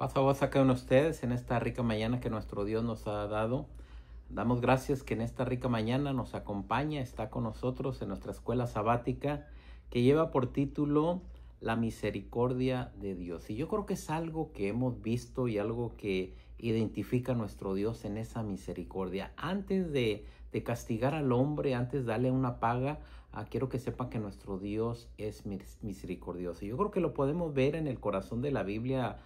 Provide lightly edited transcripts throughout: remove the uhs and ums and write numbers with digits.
Paz a vos a cada uno de ustedes en esta rica mañana que nuestro Dios nos ha dado. Damos gracias que en esta rica mañana nos acompaña, está con nosotros en nuestra escuela sabática que lleva por título La misericordia de Dios. Y yo creo que es algo que hemos visto y algo que identifica a nuestro Dios en esa misericordia. Antes de castigar al hombre, antes de darle una paga, quiero que sepan que nuestro Dios es misericordioso. Yo creo que lo podemos ver en el corazón de la Biblia,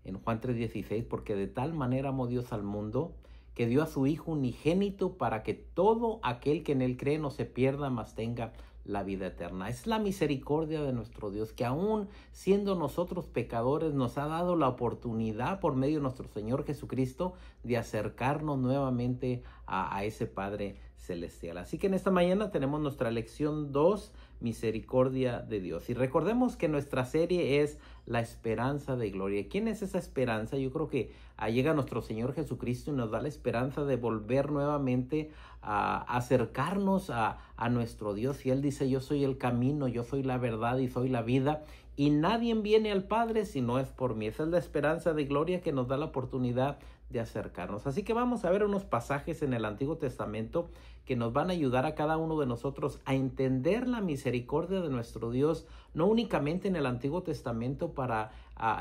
en Juan 3:16, porque de tal manera amó Dios al mundo que dio a su Hijo unigénito para que todo aquel que en él cree no se pierda, mas tenga la vida eterna. Es la misericordia de nuestro Dios, que aún siendo nosotros pecadores, nos ha dado la oportunidad por medio de nuestro Señor Jesucristo de acercarnos nuevamente a ese Padre Celestial. Así que en esta mañana tenemos nuestra lección 2, misericordia de Dios. Y recordemos que nuestra serie es la esperanza de gloria. ¿Quién es esa esperanza? Yo creo que llega nuestro Señor Jesucristo y nos da la esperanza de volver nuevamente a acercarnos a nuestro Dios. Y Él dice: yo soy el camino, yo soy la verdad y soy la vida, y nadie viene al Padre si no es por mí. Esa es la esperanza de gloria que nos da la oportunidad de acercarnos. Así que vamos a ver unos pasajes en el Antiguo Testamento que nos van a ayudar a cada uno de nosotros a entender la misericordia de nuestro Dios, no únicamente en el Antiguo Testamento para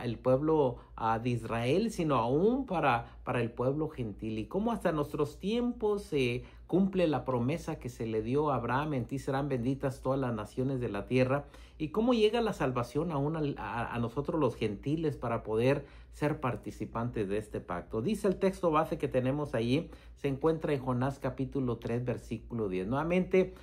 el pueblo de Israel, sino aún para el pueblo gentil, y cómo hasta nuestros tiempos se cumple la promesa que se le dio a Abraham: en ti serán benditas todas las naciones de la tierra, y cómo llega la salvación aún a nosotros los gentiles para poder ser participantes de este pacto. Dice el texto base que tenemos ahí, se encuentra en Jonás capítulo 3 versículo 10. Nuevamente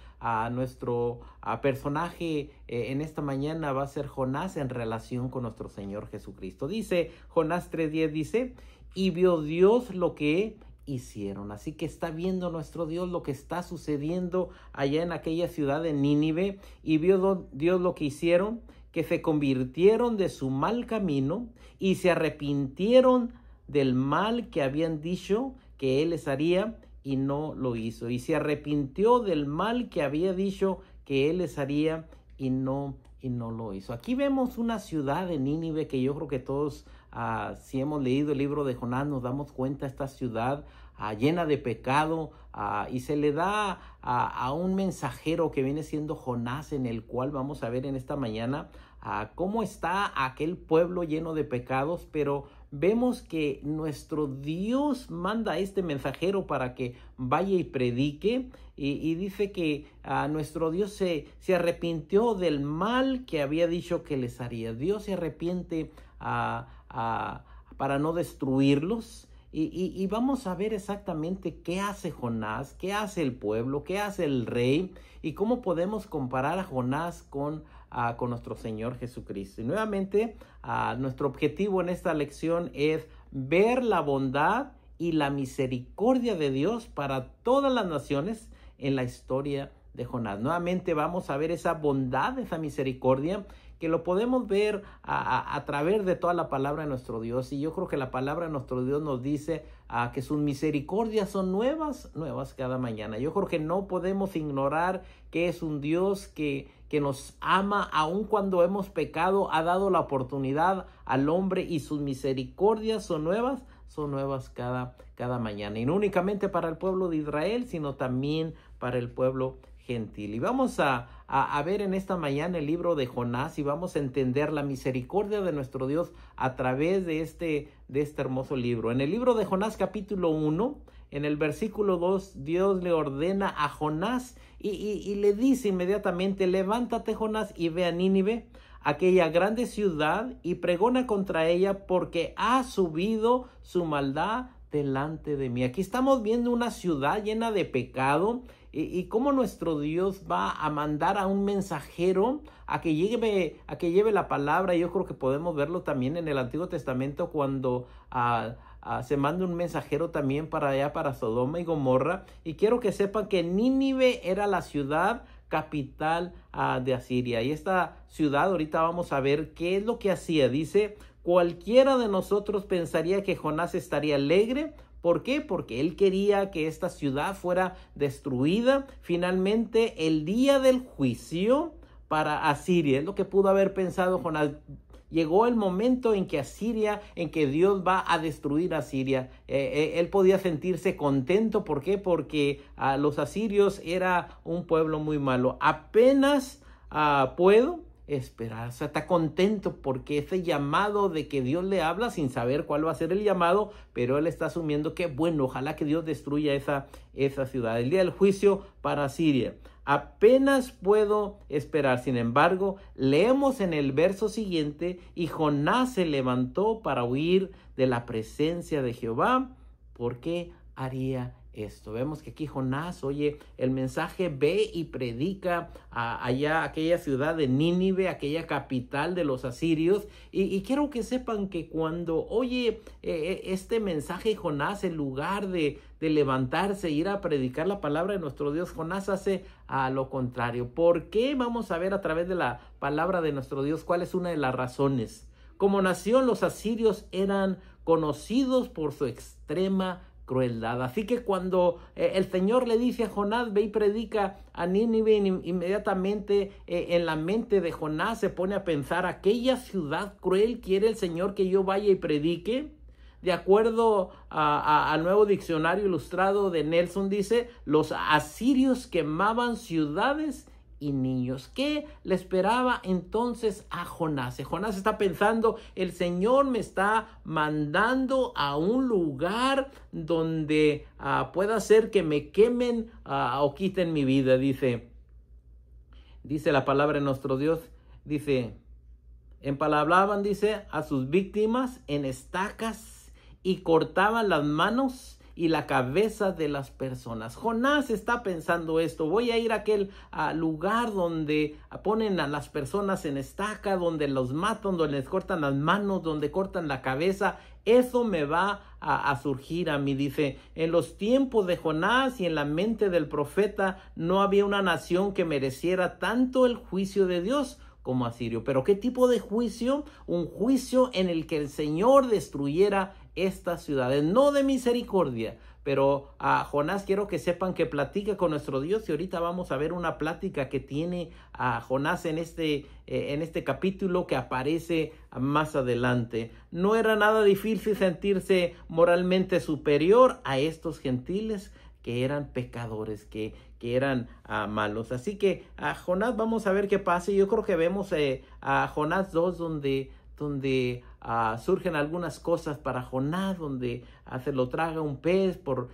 nuestro personaje en esta mañana va a ser Jonás en relación con nuestro Señor Jesucristo. Dice Jonás 3:10, dice: y vio Dios lo que hicieron. Así que está viendo nuestro Dios lo que está sucediendo allá en aquella ciudad de Nínive, y vio Dios lo que hicieron, que se convirtieron de su mal camino y se arrepintieron del mal que habían dicho que Él les haría, y no lo hizo. Y se arrepintió del mal que había dicho que Él les haría, y no lo hizo. Aquí vemos una ciudad de Nínive que yo creo que todos, si hemos leído el libro de Jonás, nos damos cuenta. Esta ciudad llena de pecado, y se le da a un mensajero que viene siendo Jonás, en el cual vamos a ver en esta mañana cómo está aquel pueblo lleno de pecados. Pero vemos que nuestro Dios manda a este mensajero para que vaya y predique, y dice que nuestro Dios se arrepintió del mal que había dicho que les haría. Dios se arrepiente para no destruirlos. Y vamos a ver exactamente qué hace Jonás, qué hace el pueblo, qué hace el rey, y cómo podemos comparar a Jonás con nuestro Señor Jesucristo. Y nuevamente, nuestro objetivo en esta lección es ver la bondad y la misericordia de Dios para todas las naciones en la historia de Jonás. Nuevamente vamos a ver esa bondad, esa misericordia, que lo podemos ver a través de toda la palabra de nuestro Dios. Y yo creo que la palabra de nuestro Dios nos dice que sus misericordias son nuevas cada mañana. Yo creo que no podemos ignorar que es un Dios que nos ama aun cuando hemos pecado. Ha dado la oportunidad al hombre, y sus misericordias son nuevas cada mañana. Y no únicamente para el pueblo de Israel, sino también para el pueblo gentil. Y vamos a ver en esta mañana el libro de Jonás, y vamos a entender la misericordia de nuestro Dios a través de este hermoso libro. En el libro de Jonás capítulo 1, en el versículo 2, Dios le ordena a Jonás y le dice inmediatamente: levántate, Jonás, y ve a Nínive, aquella grande ciudad, y pregona contra ella, porque ha subido su maldad delante de mí. Aquí estamos viendo una ciudad llena de pecado, y cómo nuestro Dios va a mandar a un mensajero a que lleve la palabra. Yo creo que podemos verlo también en el Antiguo Testamento, cuando se manda un mensajero también para allá, para Sodoma y Gomorra. Y quiero que sepan que Nínive era la ciudad capital de Asiria. Y esta ciudad, ahorita vamos a ver qué es lo que hacía. Dice: cualquiera de nosotros pensaría que Jonás estaría alegre. ¿Por qué? Porque él quería que esta ciudad fuera destruida finalmente el día del juicio para Asiria. Es lo que pudo haber pensado Jonás. llegó el momento en que Dios va a destruir a Asiria. Él podía sentirse contento. ¿Por qué? Porque los asirios era un pueblo muy malo. Apenas puedo esperar. O sea, está contento porque ese llamado de que Dios le habla sin saber cuál va a ser el llamado, pero él está asumiendo que bueno, ojalá que Dios destruya esa ciudad. El día del juicio para Siria. Apenas puedo esperar. Sin embargo, leemos en el verso siguiente, y Jonás se levantó para huir de la presencia de Jehová. ¿Por qué haría esto? Vemos que aquí Jonás oye el mensaje, ve y predica allá aquella ciudad de Nínive, aquella capital de los asirios. Y quiero que sepan que cuando oye este mensaje Jonás, en lugar de levantarse e ir a predicar la palabra de nuestro Dios, Jonás hace lo contrario. ¿Por qué? Vamos a ver a través de la palabra de nuestro Dios cuál es una de las razones. Como nación, los asirios eran conocidos por su extrema crueldad. Así que cuando el Señor le dice a Jonás, ve y predica a Nínive, inmediatamente en la mente de Jonás se pone a pensar, aquella ciudad cruel, ¿quiere el Señor que yo vaya y predique? De acuerdo al nuevo diccionario ilustrado de Nelson, dice, los asirios quemaban ciudades y niños. ¿Qué le esperaba entonces a Jonás? Jonás está pensando, el Señor me está mandando a un lugar donde pueda ser que me quemen o quiten mi vida. Dice la palabra de nuestro Dios, dice, empalabraban, dice, a sus víctimas en estacas y cortaban las manos y la cabeza de las personas. Jonás está pensando esto, voy a ir a aquel lugar donde ponen a las personas en estaca, donde los matan, donde les cortan las manos, donde cortan la cabeza. Eso me va a surgir a mí. Dice, en los tiempos de Jonás y en la mente del profeta no había una nación que mereciera tanto el juicio de Dios como Asirio. Pero ¿qué tipo de juicio? Un juicio en el que el Señor destruyera estas ciudades, no de misericordia. Pero a Jonás quiero que sepan que platica con nuestro Dios, y ahorita vamos a ver una plática que tiene a Jonás en este capítulo que aparece más adelante. No era nada difícil sentirse moralmente superior a estos gentiles que eran pecadores, que eran malos. Así que a Jonás vamos a ver qué pasa. Yo creo que vemos a Jonás 2 donde surgen algunas cosas para Jonás, donde se lo traga un pez por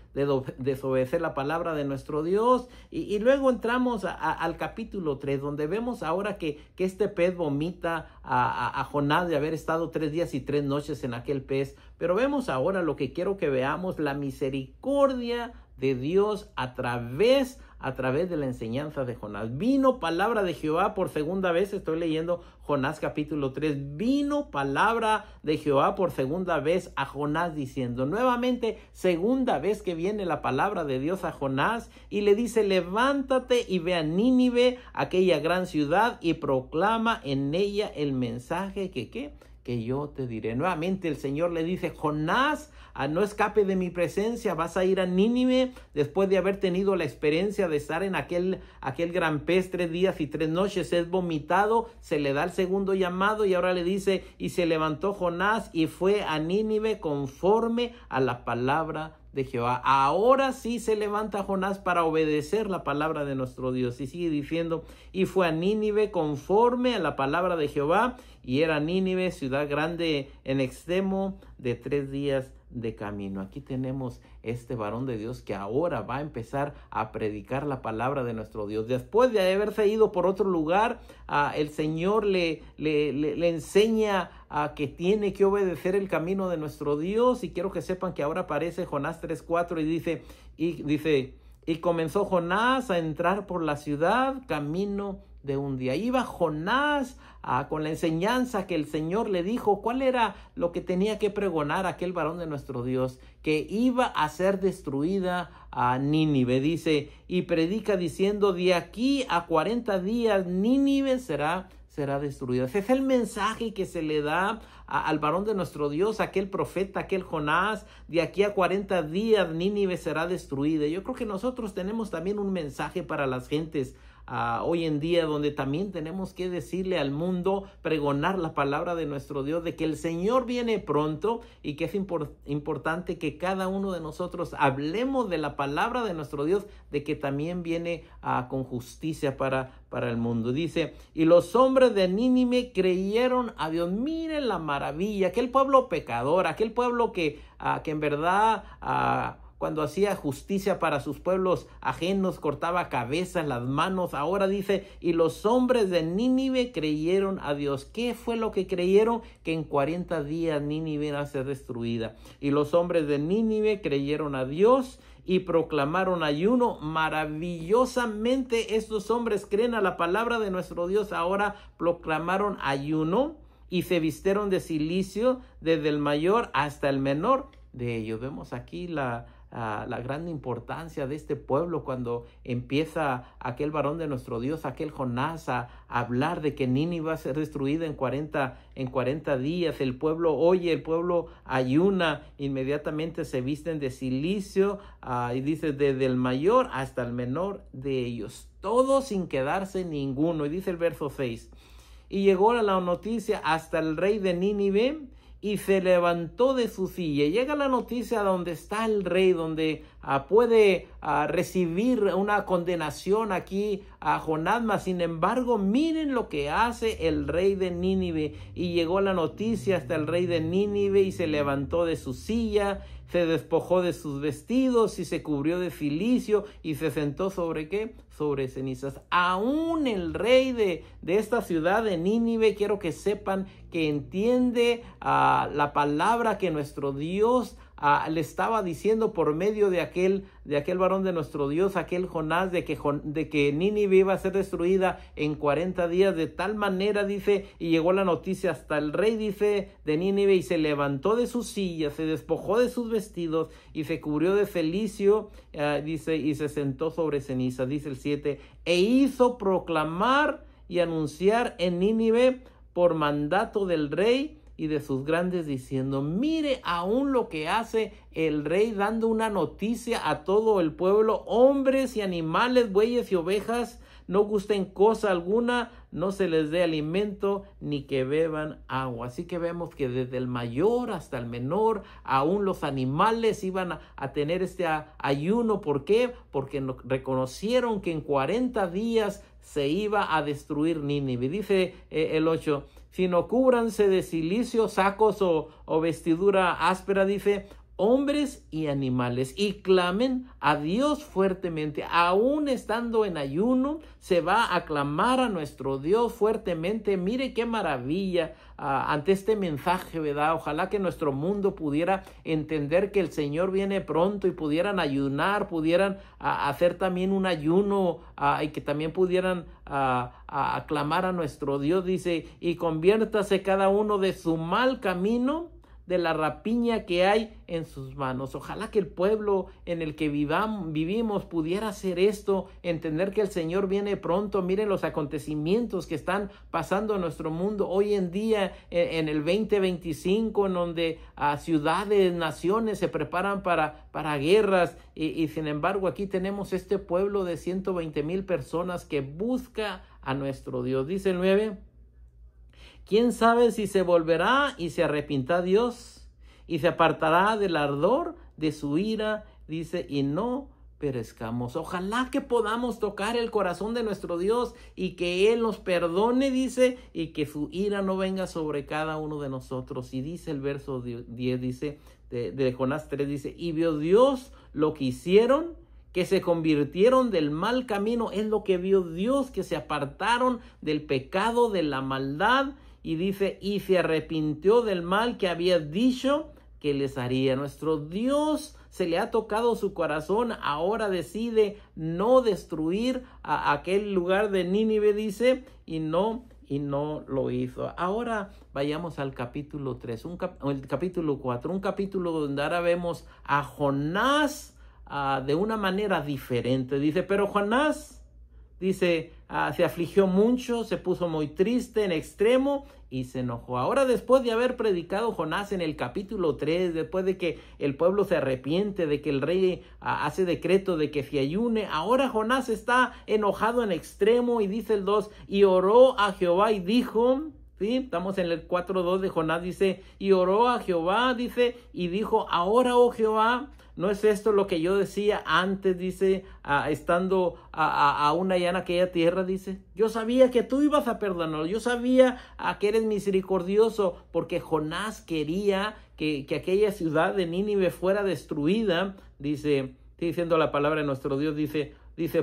desobedecer la palabra de nuestro Dios. Y luego entramos al capítulo 3, donde vemos ahora que este pez vomita a Jonás de haber estado 3 días y 3 noches en aquel pez. Pero vemos ahora lo que quiero que veamos, la misericordia de Dios a través de la enseñanza de Jonás. Vino palabra de Jehová por segunda vez, estoy leyendo Jonás capítulo 3, vino palabra de Jehová por segunda vez a Jonás diciendo, nuevamente segunda vez que viene la palabra de Dios a Jonás y le dice, levántate y ve a Nínive, aquella gran ciudad, y proclama en ella el mensaje que yo te diré. Nuevamente el Señor le dice, Jonás, no escape de mi presencia, vas a ir a Nínive después de haber tenido la experiencia de estar en aquel gran pez 3 días y 3 noches, es vomitado, se le da el segundo llamado y ahora le dice, y se levantó Jonás y fue a Nínive conforme a la palabra de Jehová. Ahora sí se levanta Jonás para obedecer la palabra de nuestro Dios. Y sigue diciendo, y fue a Nínive conforme a la palabra de Jehová, y era Nínive ciudad grande en extremo de 3 días de camino. Aquí tenemos este varón de Dios que ahora va a empezar a predicar la palabra de nuestro Dios. Después de haberse ido por otro lugar, el Señor le enseña que tiene que obedecer el camino de nuestro Dios. Y quiero que sepan que ahora aparece Jonás 3:4 y dice, y comenzó Jonás a entrar por la ciudad camino de un día. Iba Jonás con la enseñanza que el Señor le dijo. ¿Cuál era lo que tenía que pregonar aquel varón de nuestro Dios? Que iba a ser destruida a Nínive. Dice, y predica diciendo, de aquí a 40 días Nínive será destruida. Ese es el mensaje que se le da al varón de nuestro Dios, aquel profeta, aquel Jonás. De aquí a 40 días Nínive será destruida. Yo creo que nosotros tenemos también un mensaje para las gentes hoy en día, donde también tenemos que decirle al mundo, pregonar la palabra de nuestro Dios, de que el Señor viene pronto y que es importante que cada uno de nosotros hablemos de la palabra de nuestro Dios, de que también viene con justicia para el mundo. Dice, y los hombres de Nínive creyeron a Dios. Miren la maravilla, aquel pueblo pecador, aquel pueblo que en verdad cuando hacía justicia para sus pueblos ajenos, cortaba cabezas, las manos. Ahora dice, y los hombres de Nínive creyeron a Dios. ¿Qué fue lo que creyeron? Que en 40 días Nínive iba a ser destruida. Y los hombres de Nínive creyeron a Dios y proclamaron ayuno. Maravillosamente estos hombres creen a la palabra de nuestro Dios. Ahora proclamaron ayuno y se vistieron de cilicio desde el mayor hasta el menor de ellos. Vemos aquí la gran importancia de este pueblo cuando empieza aquel varón de nuestro Dios, aquel Jonás, a hablar de que Nínive va a ser destruida en 40 días. El pueblo oye, el pueblo ayuna, inmediatamente se visten de cilicio, y dice desde el mayor hasta el menor de ellos, todos sin quedarse ninguno. Y dice el verso 6, y llegó la noticia hasta el rey de Nínive, y se levantó de su silla. Llega la noticia donde está el rey, donde puede recibir una condenación aquí a Jonás. Mas sin embargo, miren lo que hace el rey de Nínive. Y llegó la noticia hasta el rey de Nínive, y se levantó de su silla, se despojó de sus vestidos y se cubrió de cilicio y se sentó sobre ¿qué? Sobre cenizas. Aún el rey de esta ciudad de Nínive, quiero que sepan que entiende la palabra que nuestro Dios le estaba diciendo por medio de aquel varón de nuestro Dios, aquel Jonás, de que Nínive iba a ser destruida en 40 días. De tal manera, dice, y llegó la noticia hasta el rey, dice, de Nínive, y se levantó de su silla, se despojó de sus vestidos y se cubrió de cilicio, dice, y se sentó sobre ceniza. Dice el 7, e hizo proclamar y anunciar en Nínive por mandato del rey y de sus grandes, diciendo, mire aún lo que hace el rey, dando una noticia a todo el pueblo: hombres y animales, bueyes y ovejas, no gusten cosa alguna, no se les dé alimento, ni que beban agua. Así que vemos que desde el mayor hasta el menor, aún los animales iban a tener este ayuno. ¿Por qué? Porque reconocieron que en 40 días se iba a destruir Nínive. Dice el 8, sino cúbranse de cilicio, sacos o vestidura áspera, dice, hombres y animales, y clamen a Dios fuertemente. Aún estando en ayuno, se va a clamar a nuestro Dios fuertemente. Mire qué maravilla ante este mensaje, ¿verdad? Ojalá que nuestro mundo pudiera entender que el Señor viene pronto y pudieran ayunar, pudieran hacer también un ayuno, y que también pudieran clamar a nuestro Dios. Dice, y conviértase cada uno de su mal camino, de la rapiña que hay en sus manos. Ojalá que el pueblo en el que vivimos pudiera hacer esto, entender que el Señor viene pronto. Miren los acontecimientos que están pasando en nuestro mundo hoy en día, en el 2025, en donde ciudades, naciones se preparan para guerras, y sin embargo aquí tenemos este pueblo de 120,000 personas que busca a nuestro Dios. Dice el 9, ¿quién sabe si se volverá y se arrepentirá Dios y se apartará del ardor de su ira? Dice, y no perezcamos. Ojalá que podamos tocar el corazón de nuestro Dios y que Él nos perdone, dice, y que su ira no venga sobre cada uno de nosotros. Y dice el verso 10, dice, de Jonás 3, dice, y vio Dios lo que hicieron, que se convirtieron del mal camino. Es lo que vio Dios, que se apartaron del pecado, de la maldad. Y dice, y se arrepintió del mal que había dicho que les haría. Nuestro Dios se le ha tocado su corazón, ahora decide no destruir a aquel lugar de Nínive, dice, y no lo hizo. Ahora vayamos al capítulo 3, el capítulo 4, un capítulo donde ahora vemos a Jonás de una manera diferente. Dice, pero Jonás dice, se afligió mucho, se puso muy triste en extremo y se enojó. Ahora, después de haber predicado Jonás en el capítulo 3, después de que el pueblo se arrepiente, de que el rey hace decreto de que se ayune, ahora Jonás está enojado en extremo y dice el 2, y oró a Jehová y dijo, ¿sí? Estamos en el 4:2 de Jonás, dice, y oró a Jehová, dice, y dijo, ahora, oh Jehová, ¿no es esto lo que yo decía antes? Dice, estando aún allá en aquella tierra, dice, yo sabía que tú ibas a perdonar, yo sabía que eres misericordioso, porque Jonás quería que aquella ciudad de Nínive fuera destruida, dice, diciendo la palabra de nuestro Dios, dice,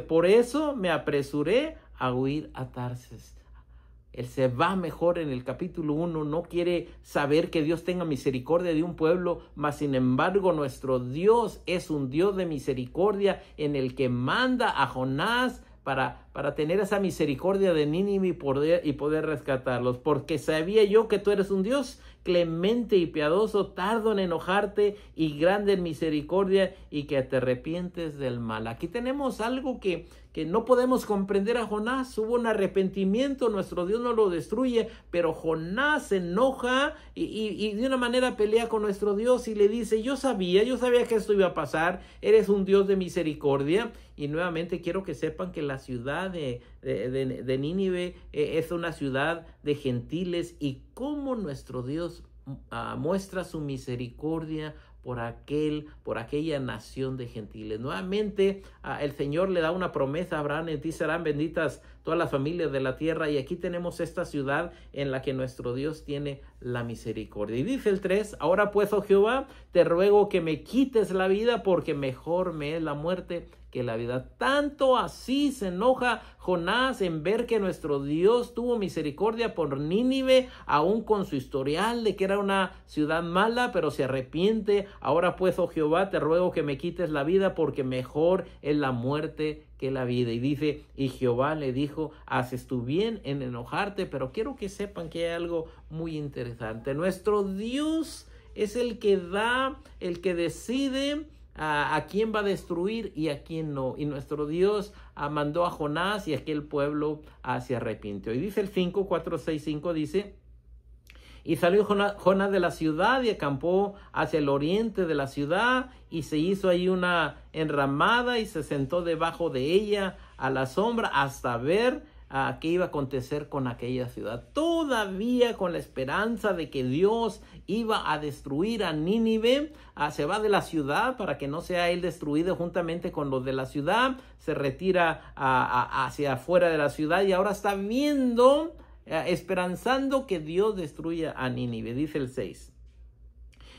por eso me apresuré a huir a Tarsis. Él se va mejor en el capítulo 1, no quiere saber que Dios tenga misericordia de un pueblo, mas sin embargo nuestro Dios es un Dios de misericordia en el que manda a Jonás para tener esa misericordia de Nínive y poder rescatarlos, porque sabía yo que tú eres un Dios clemente y piadoso, tardo en enojarte y grande en misericordia, y que te arrepientes del mal. Aquí tenemos algo que no podemos comprender a Jonás. Hubo un arrepentimiento, nuestro Dios no lo destruye, pero Jonás se enoja y de una manera pelea con nuestro Dios y le dice, yo sabía que esto iba a pasar, eres un Dios de misericordia. Y nuevamente quiero que sepan que la ciudad de Nínive es una ciudad de gentiles, y cómo nuestro Dios muestra su misericordia por aquella nación de gentiles. Nuevamente el Señor le da una promesa a Abraham: en ti serán benditas todas las familias de la tierra, y aquí tenemos esta ciudad en la que nuestro Dios tiene la misericordia. Y dice el 3, ahora pues, oh Jehová, te ruego que me quites la vida, porque mejor me es la muerte que la vida. Tanto así se enoja Jonás en ver que nuestro Dios tuvo misericordia por Nínive, aún con su historial de que era una ciudad mala, pero se arrepiente. Ahora pues, oh Jehová, te ruego que me quites la vida, porque mejor es la muerte que la vida. Y dice, y Jehová le dijo, haces tú bien en enojarte, pero quiero que sepan que hay algo muy interesante. Nuestro Dios es el que da, el que decide a quién va a destruir y a quién no. Y nuestro Dios mandó a Jonás, y aquel pueblo se arrepintió. Y dice el 5:4-6-5, dice, y salió Jonás de la ciudad y acampó hacia el oriente de la ciudad, y se hizo ahí una enramada y se sentó debajo de ella a la sombra hasta ver qué iba a acontecer con aquella ciudad. Todavía con la esperanza de que Dios iba a destruir a Nínive, se va de la ciudad para que no sea él destruido juntamente con los de la ciudad, se retira hacia afuera de la ciudad, y ahora está viendo, esperanzando que Dios destruya a Nínive. Dice el 6.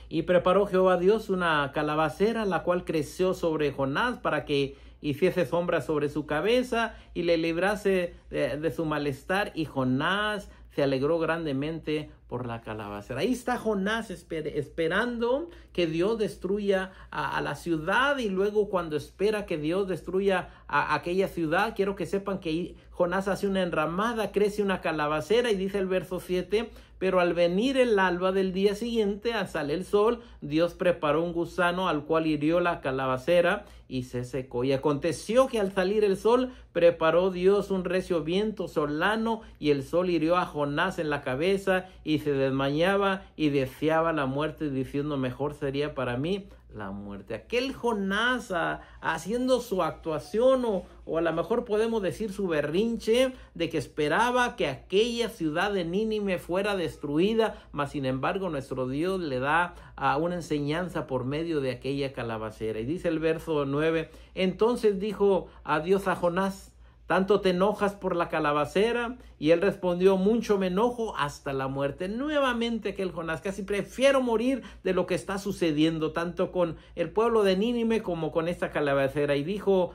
Y preparó Jehová Dios una calabacera, la cual creció sobre Jonás para que hiciese sombra sobre su cabeza y le librase de su malestar. Y Jonás se alegró grandemente por la calabacera. Ahí está Jonás esperando que Dios destruya a la ciudad, y luego cuando espera que Dios destruya a aquella ciudad, quiero que sepan que Jonás hace una enramada, crece una calabacera, y dice el verso 7, pero al venir el alba del día siguiente, al salir el sol, Dios preparó un gusano al cual hirió la calabacera y se secó. Y aconteció que al salir el sol, preparó Dios un recio viento solano, y el sol hirió a Jonás en la cabeza, y se desmayaba y deseaba la muerte, diciendo, mejor sería para mí la muerte. Aquel Jonás haciendo su actuación, o a lo mejor podemos decir su berrinche, de que esperaba que aquella ciudad de Nínive fuera destruida, mas sin embargo nuestro Dios le da una enseñanza por medio de aquella calabacera. Y dice el verso 9, entonces dijo a Dios a Jonás, ¿tanto te enojas por la calabacera? Y él respondió, mucho me enojo hasta la muerte. Nuevamente aquel Jonás, casi prefiero morir de lo que está sucediendo, tanto con el pueblo de Nínive como con esta calabacera. Y dijo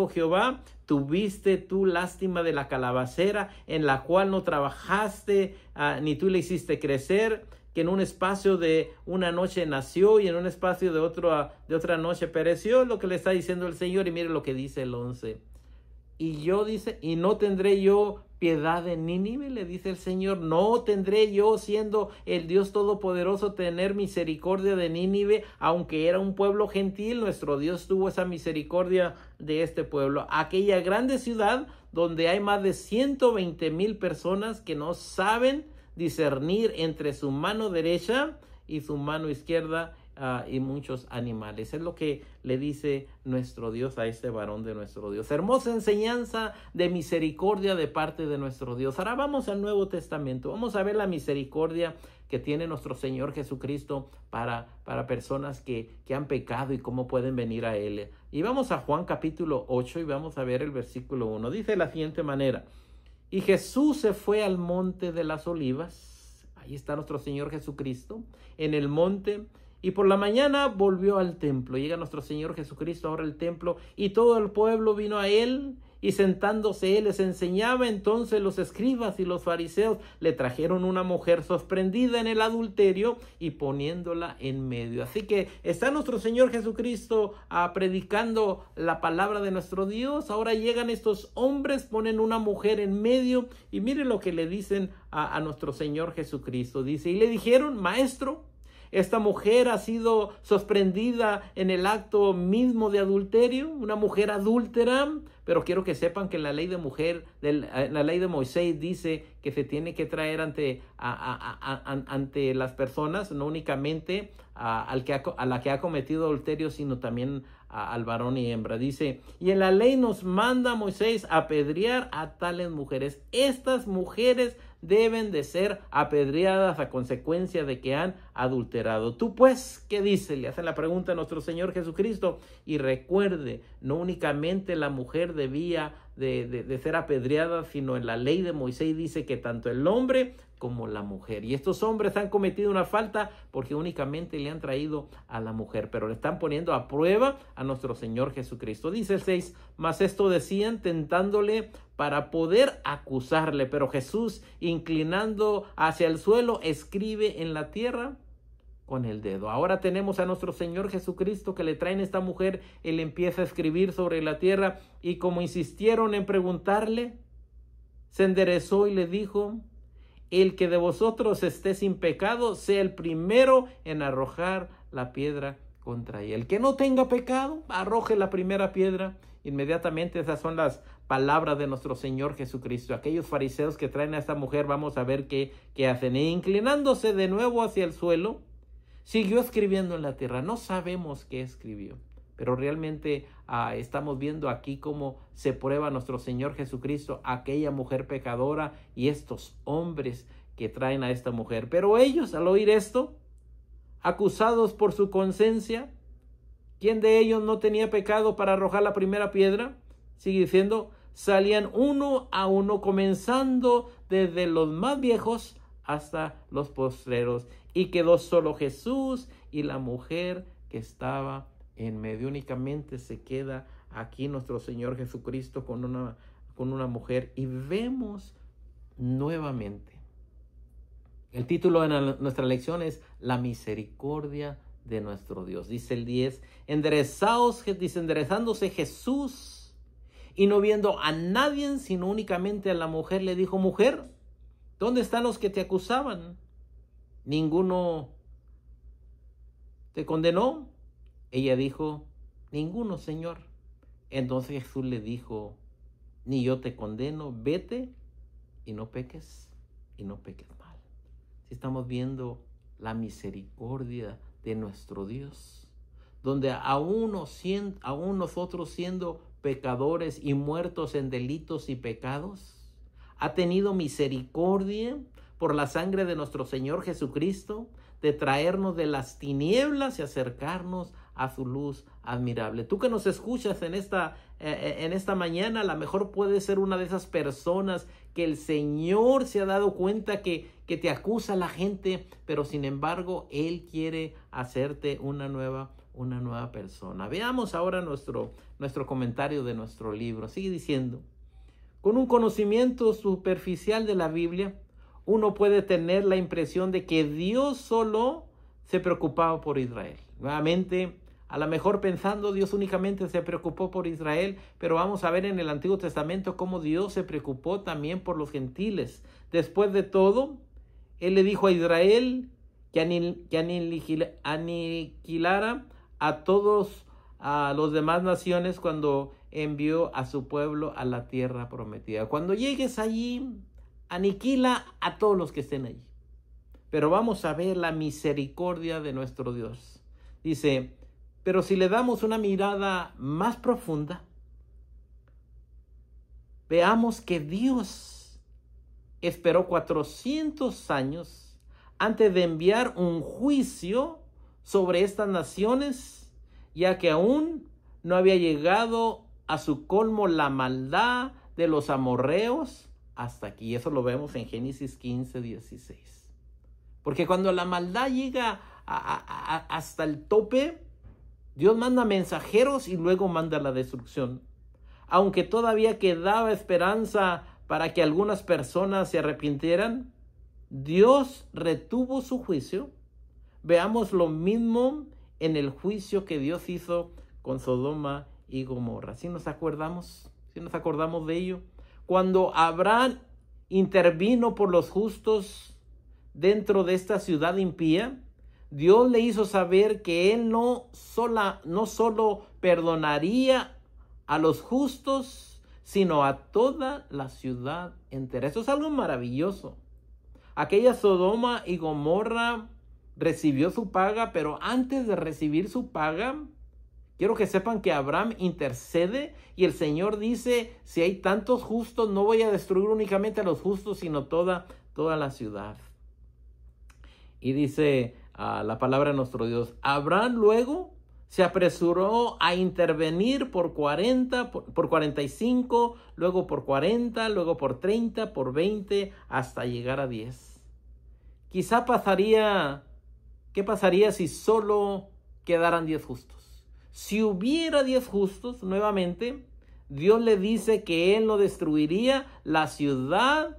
Jehová, ¿tuviste tú lástima de la calabacera, en la cual no trabajaste, ni tú le hiciste crecer, que en un espacio de una noche nació y en un espacio de otra noche pereció? Es lo que le está diciendo el Señor. Y mire lo que dice el 11. Y yo, dice, y no tendré yo piedad de Nínive, le dice el Señor. No tendré yo, siendo el Dios Todopoderoso, tener misericordia de Nínive, aunque era un pueblo gentil. Nuestro Dios tuvo esa misericordia de este pueblo. Aquella grande ciudad donde hay más de 120,000 personas que no saben discernir entre su mano derecha y su mano izquierda, y muchos animales. Es lo que le dice nuestro Dios a este varón de nuestro Dios. Hermosa enseñanza de misericordia de parte de nuestro Dios. Ahora vamos al Nuevo Testamento. Vamos a ver la misericordia que tiene nuestro Señor Jesucristo para personas que han pecado y cómo pueden venir a Él. Y vamos a Juan capítulo 8 y vamos a ver el versículo 1. Dice de la siguiente manera: y Jesús se fue al monte de las olivas. Ahí está nuestro Señor Jesucristo en el monte. Y por la mañana volvió al templo. Llega nuestro Señor Jesucristo ahora al templo, y todo el pueblo vino a él, y sentándose él les enseñaba. Entonces los escribas y los fariseos le trajeron una mujer sorprendida en el adulterio y poniéndola en medio. Así que está nuestro Señor Jesucristo predicando la palabra de nuestro Dios. Ahora llegan estos hombres, ponen una mujer en medio, y miren lo que le dicen a nuestro Señor Jesucristo. Dice, y le dijeron: maestro, esta mujer ha sido sorprendida en el acto mismo de adulterio, una mujer adúltera. Pero quiero que sepan que la ley la ley de Moisés dice que se tiene que traer ante las personas, no únicamente a la que ha cometido adulterio, sino también al varón y hembra. Dice, y en la ley nos manda Moisés apedrear a tales mujeres. Estas mujeres deben de ser apedreadas a consecuencia de que han adulterado. Tú pues, ¿qué dice? Le hacen la pregunta a nuestro Señor Jesucristo. Y recuerde, no únicamente la mujer debía de ser apedreada, sino en la ley de Moisés dice que tanto el hombre como la mujer. Y estos hombres han cometido una falta porque únicamente le han traído a la mujer, pero le están poniendo a prueba a nuestro Señor Jesucristo. Dice el 6, mas esto decían tentándole para poder acusarle, pero Jesús, inclinando hacia el suelo, escribe en la tierra con el dedo. Ahora tenemos a nuestro Señor Jesucristo que le traen a esta mujer. Él empieza a escribir sobre la tierra, y como insistieron en preguntarle, se enderezó y le dijo: el que de vosotros esté sin pecado, sea el primero en arrojar la piedra contra ella. El que no tenga pecado, arroje la primera piedra. Inmediatamente esas son las palabras de nuestro Señor Jesucristo. Aquellos fariseos que traen a esta mujer, vamos a ver qué hacen. E inclinándose de nuevo hacia el suelo, siguió escribiendo en la tierra. No sabemos qué escribió, pero realmente estamos viendo aquí cómo se prueba nuestro Señor Jesucristo, aquella mujer pecadora y estos hombres que traen a esta mujer. Pero ellos, al oír esto, acusados por su conciencia, ¿quién de ellos no tenía pecado para arrojar la primera piedra? Sigue diciendo, salían uno a uno, comenzando desde los más viejos hasta los postreros, y quedó solo Jesús y la mujer que estaba en medio. Únicamente se queda aquí nuestro Señor Jesucristo con una mujer, y vemos nuevamente el título de nuestra lección es la misericordia de nuestro Dios. Dice el 10, enderezándose Jesús y no viendo a nadie sino únicamente a la mujer, le dijo: mujer, ¿dónde están los que te acusaban? ¿Ninguno te condenó? Ella dijo: ninguno, Señor. Entonces Jesús le dijo: ni yo te condeno, vete y no peques mal. Si estamos viendo la misericordia de nuestro Dios, donde aún nosotros siendo pecadores y muertos en delitos y pecados, ha tenido misericordia por la sangre de nuestro Señor Jesucristo, de traernos de las tinieblas y acercarnos a su luz admirable. Tú que nos escuchas en esta mañana, a lo mejor puedes ser una de esas personas que el Señor se ha dado cuenta que te acusa la gente, pero sin embargo Él quiere hacerte una nueva persona. Veamos ahora nuestro comentario de nuestro libro. Sigue diciendo: con un conocimiento superficial de la Biblia, uno puede tener la impresión de que Dios solo se preocupaba por Israel. Nuevamente, a lo mejor pensando Dios únicamente se preocupó por Israel, pero vamos a ver en el Antiguo Testamento cómo Dios se preocupó también por los gentiles. Después de todo, Él le dijo a Israel que aniquilara a todos a las demás naciones cuando envió a su pueblo a la tierra prometida. Cuando llegues allí, aniquila a todos los que estén allí. Pero vamos a ver la misericordia de nuestro Dios. Dice, pero si le damos una mirada más profunda, veamos que Dios esperó 400 años antes de enviar un juicio sobre estas naciones, ya que aún no había llegado a su colmo la maldad de los amorreos hasta aquí. Eso lo vemos en Génesis 15:16. Porque cuando la maldad llega hasta el tope, Dios manda mensajeros y luego manda la destrucción. Aunque todavía quedaba esperanza para que algunas personas se arrepintieran, Dios retuvo su juicio. Veamos lo mismo en el juicio que Dios hizo con Sodoma y Gomorra. ¿Sí nos acordamos? ¿Sí nos acordamos de ello? Cuando Abraham intervino por los justos dentro de esta ciudad impía, Dios le hizo saber que él no solo perdonaría a los justos, sino a toda la ciudad entera. Eso es algo maravilloso. Aquella Sodoma y Gomorra recibió su paga, pero antes de recibir su paga, quiero que sepan que Abraham intercede y el Señor dice, si hay tantos justos, no voy a destruir únicamente a los justos, sino toda la ciudad. Y dice la palabra de nuestro Dios, Abraham luego se apresuró a intervenir por 40, por 45, luego por 40, luego por 30, por 20, hasta llegar a 10. Quizá ¿qué pasaría si solo quedaran 10 justos? Si hubiera 10 justos, nuevamente, Dios le dice que Él no destruiría la ciudad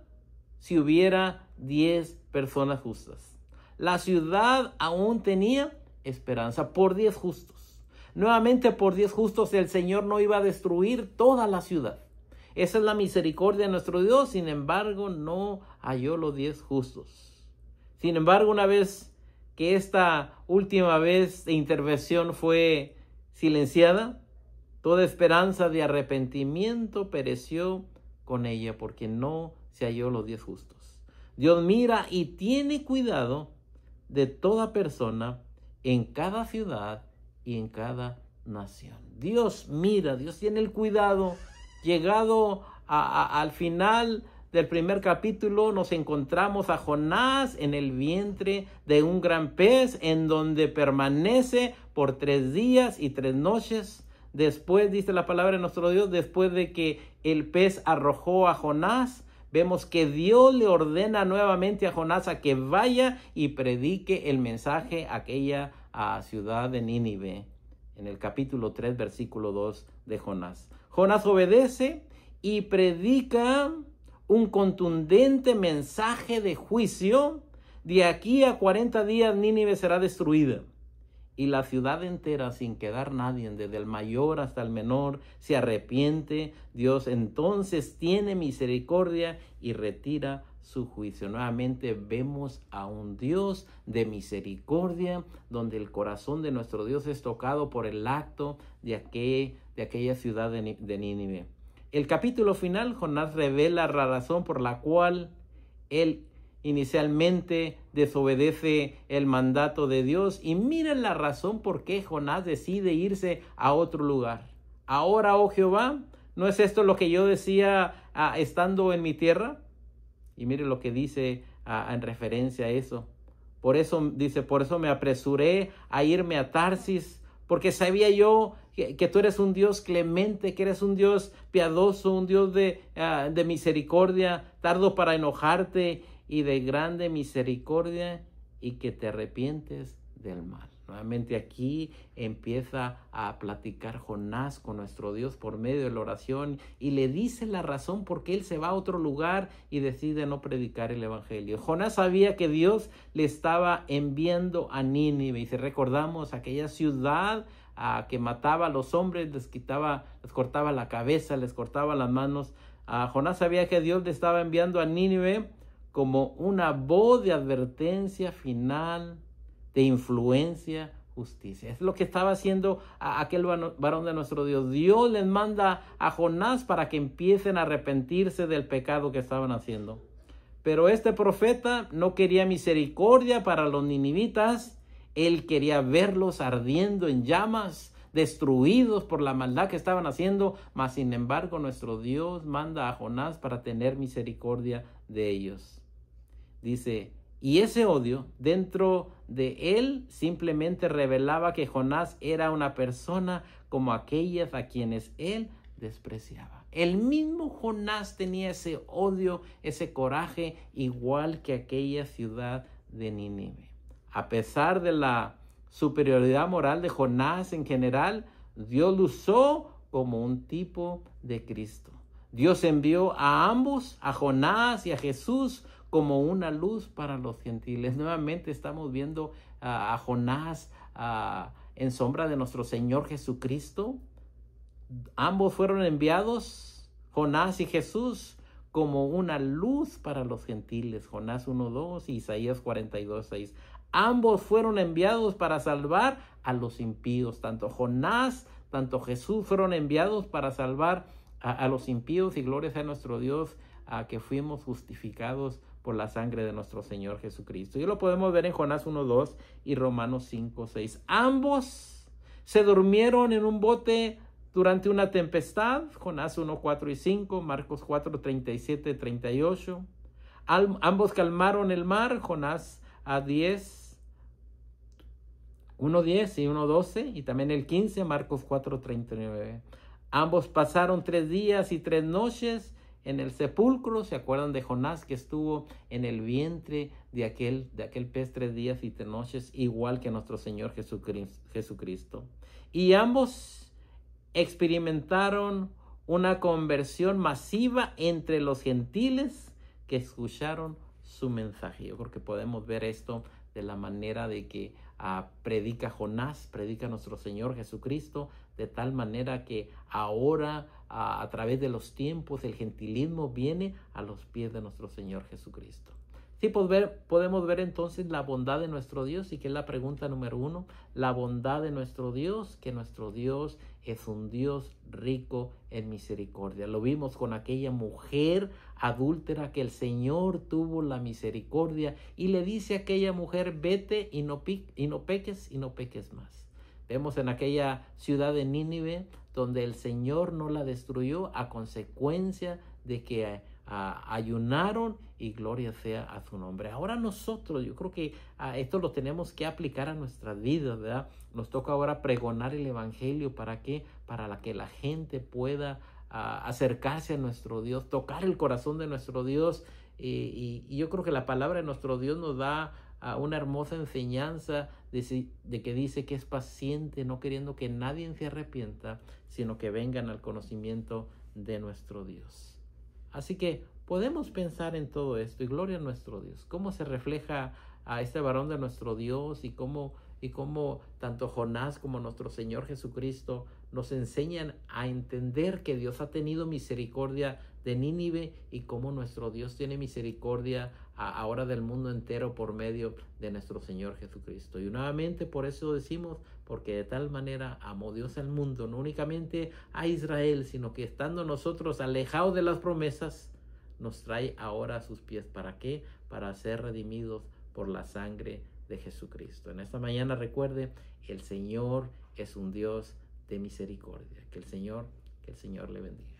si hubiera 10 personas justas. La ciudad aún tenía esperanza por 10 justos. Nuevamente por 10 justos el Señor no iba a destruir toda la ciudad. Esa es la misericordia de nuestro Dios. Sin embargo, no halló los 10 justos. Sin embargo, una vez que esta última vez de intervención fue silenciada, toda esperanza de arrepentimiento pereció con ella, porque no se halló los 10 justos. Dios mira y tiene cuidado de toda persona en cada ciudad y en cada nación. Dios mira, Dios tiene el cuidado. Llegado al final del primer capítulo, nos encontramos a Jonás en el vientre de un gran pez, en donde permanece por 3 días y 3 noches. Después, dice la palabra de nuestro Dios, después de que el pez arrojó a Jonás, vemos que Dios le ordena nuevamente a Jonás a que vaya y predique el mensaje a aquella ciudad de Nínive, en el capítulo 3, versículo 2 de Jonás. Jonás obedece y predica un contundente mensaje de juicio. De aquí a 40 días Nínive será destruida. Y la ciudad entera, sin quedar nadie, desde el mayor hasta el menor, se arrepiente. Dios entonces tiene misericordia y retira su juicio. Nuevamente vemos a un Dios de misericordia, donde el corazón de nuestro Dios es tocado por el acto de aquella ciudad de Nínive. El capítulo final, Jonás revela la razón por la cual él inicialmente desobedece el mandato de Dios. Y miren la razón por qué Jonás decide irse a otro lugar. Ahora, oh Jehová, ¿no es esto lo que yo decía estando en mi tierra? Y mire lo que dice en referencia a eso. Por eso dice, por eso me apresuré a irme a Tarsis, porque sabía yo que tú eres un Dios clemente, que eres un Dios piadoso, un Dios de misericordia, tardo para enojarte y de grande misericordia, y que te arrepientes del mal. Nuevamente aquí empieza a platicar Jonás con nuestro Dios por medio de la oración, y le dice la razón por qué él se va a otro lugar y decide no predicar el evangelio. Jonás sabía que Dios le estaba enviando a Nínive, y si recordamos aquella ciudad que mataba a los hombres, les cortaba la cabeza, les cortaba las manos. Jonás sabía que Dios le estaba enviando a Nínive como una voz de advertencia final, de influencia justicia. Es lo que estaba haciendo aquel varón de nuestro Dios. Dios les manda a Jonás para que empiecen a arrepentirse del pecado que estaban haciendo. Pero este profeta no quería misericordia para los ninivitas. Él quería verlos ardiendo en llamas, destruidos por la maldad que estaban haciendo. Mas sin embargo, nuestro Dios manda a Jonás para tener misericordia de ellos. Dice, y ese odio dentro de él simplemente revelaba que Jonás era una persona como aquellas a quienes él despreciaba. El mismo Jonás tenía ese odio, ese coraje, igual que aquella ciudad de Nínive. A pesar de la superioridad moral de Jonás en general, Dios lo usó como un tipo de Cristo. Dios envió a ambos, a Jonás y a Jesús, como una luz para los gentiles. Nuevamente estamos viendo a Jonás en sombra de nuestro Señor Jesucristo. Ambos fueron enviados, Jonás y Jesús, como una luz para los gentiles. Jonás 1:2 y Isaías 42:6. Ambos fueron enviados para salvar a los impíos. Tanto Jonás, tanto Jesús fueron enviados para salvar a los impíos, y gloria sea a nuestro Dios, a que fuimos justificados por la sangre de nuestro Señor Jesucristo. Y lo podemos ver en Jonás 1:2 y Romanos 5:6. Ambos se durmieron en un bote durante una tempestad. Jonás 1:4 y 5, Marcos 4:37 y 38. Ambos calmaron el mar. Jonás 1:10 y 1:12, y también el 15, Marcos 4:39. Ambos pasaron 3 días y 3 noches en el sepulcro. ¿Se acuerdan de Jonás, que estuvo en el vientre de aquel pez 3 días y 3 noches, igual que nuestro Señor Jesucristo? Y ambos experimentaron una conversión masiva entre los gentiles que escucharon su mensaje. Yo creo que podemos ver esto de la manera de que predica Jonás, predica nuestro Señor Jesucristo, de tal manera que ahora a través de los tiempos el gentilismo viene a los pies de nuestro Señor Jesucristo. Sí, podemos ver entonces la bondad de nuestro Dios, y que es la pregunta número 1, la bondad de nuestro Dios, que nuestro Dios es un Dios rico en misericordia. Lo vimos con aquella mujer adúltera, que el Señor tuvo la misericordia y le dice a aquella mujer, vete y no peques más. Vemos en aquella ciudad de Nínive, donde el Señor no la destruyó a consecuencia de que ayunaron, y gloria sea a su nombre. Ahora nosotros, yo creo que esto lo tenemos que aplicar a nuestras vidas, ¿verdad? Nos toca ahora pregonar el evangelio. ¿Para qué? Para que la gente pueda acercarse a nuestro Dios, tocar el corazón de nuestro Dios. Y yo creo que la palabra de nuestro Dios nos da una hermosa enseñanza de que dice que es paciente, no queriendo que nadie se arrepienta, sino que vengan al conocimiento de nuestro Dios. Así que podemos pensar en todo esto, y gloria a nuestro Dios. Cómo se refleja a este varón de nuestro Dios, y cómo tanto Jonás como nuestro Señor Jesucristo nos enseñan a entender que Dios ha tenido misericordia de Nínive, y cómo nuestro Dios tiene misericordia ahora del mundo entero por medio de nuestro Señor Jesucristo. Y nuevamente por eso decimos, porque de tal manera amó Dios al mundo, no únicamente a Israel, sino que estando nosotros alejados de las promesas, nos trae ahora a sus pies. ¿Para qué? Para ser redimidos por la sangre de Jesucristo. En esta mañana recuerde, el Señor es un Dios de misericordia. Que el Señor le bendiga.